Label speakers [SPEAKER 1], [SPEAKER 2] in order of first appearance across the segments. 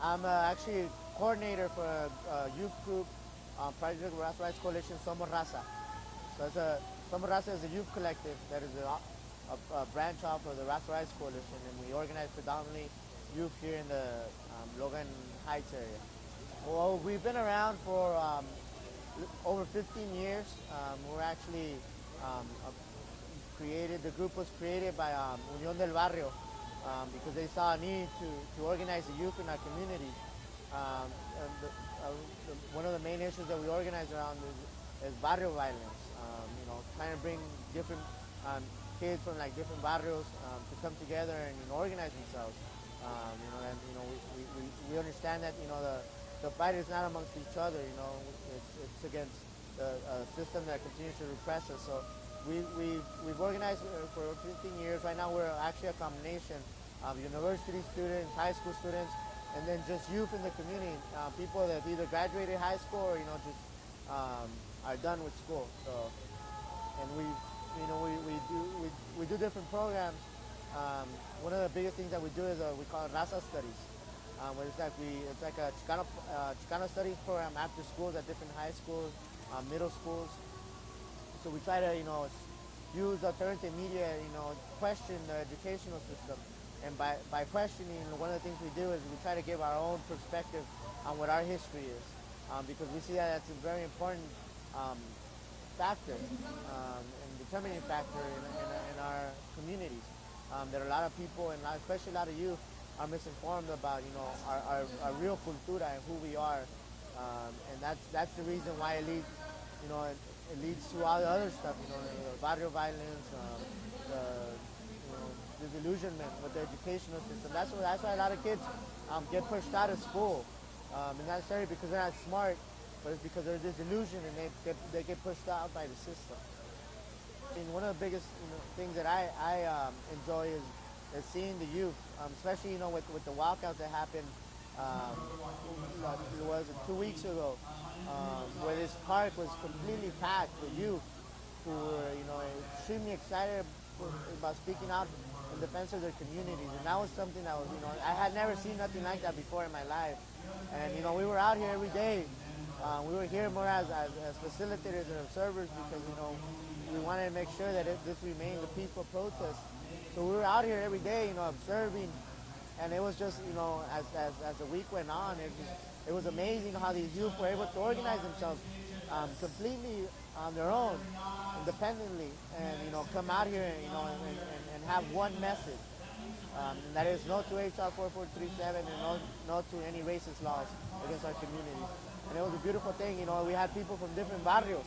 [SPEAKER 1] I'm actually coordinator for a youth group, Project Raza Rights Coalition, Somos Raza. So Somos Raza is a youth collective that is a branch off of the Raza Rights Coalition, and we organize predominantly youth here in the Logan Heights area. Well, we've been around for over 15 years. We're actually the group was created by Unión del Barrio because they saw a need to organize the youth in our community. And one of the main issues that we organize around is barrio violence. Trying to bring different kids from like different barrios to come together and organize themselves. We understand that the fight is not amongst each other. It's against the system that continues to repress us. So we've organized for 15 years. Right now we're actually a combination of university students, high school students, and then just youth in the community, people that either graduated high school or just are done with school. So, and we do different programs. One of the biggest things that we do is we call it Raza Studies, where it's like a Chicano studies program after schools at different high schools, middle schools. So we try to use alternative media, question the educational system. And by questioning, one of the things we do is we try to give our own perspective on what our history is, because we see that that's a very important factor and determining factor in our communities. That a lot of people, and especially a lot of youth, are misinformed about our real cultura and who we are, and that's the reason why it leads to all the other stuff, barrio violence, disillusionment with the educational system. That's why a lot of kids get pushed out of school, and not necessarily because they're not smart, but it's because they're disillusioned and they get pushed out by the system. And one of the biggest things that I enjoy is seeing the youth, especially with the walkouts that happened. It was 2 weeks ago, where this park was completely packed with youth who were extremely excited about speaking out in defense of their communities, and that was something that was I had never seen nothing like that before in my life. And we were out here every day. We were here more as facilitators and observers because we wanted to make sure that this remained a peaceful protest. So we were out here every day, observing, and it was just as the week went on, it was amazing how these youth were able to organize themselves completely on their own, independently, and come out here and have one message, and that is no to HR 4437 and no to any racist laws against our communities. And it was a beautiful thing. We had people from different barrios.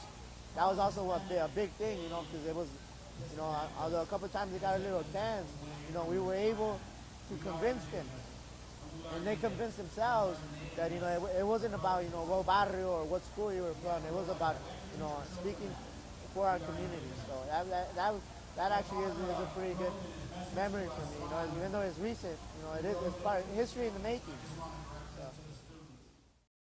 [SPEAKER 1] That was also a big thing, because it was, although a couple of times it got a little tense, we were able to convince them, and they convinced themselves that it wasn't about what barrio or what school you were from. It was about speaking for our community. So that actually is a pretty good memory for me. Even though it's recent, it's part of history in the making.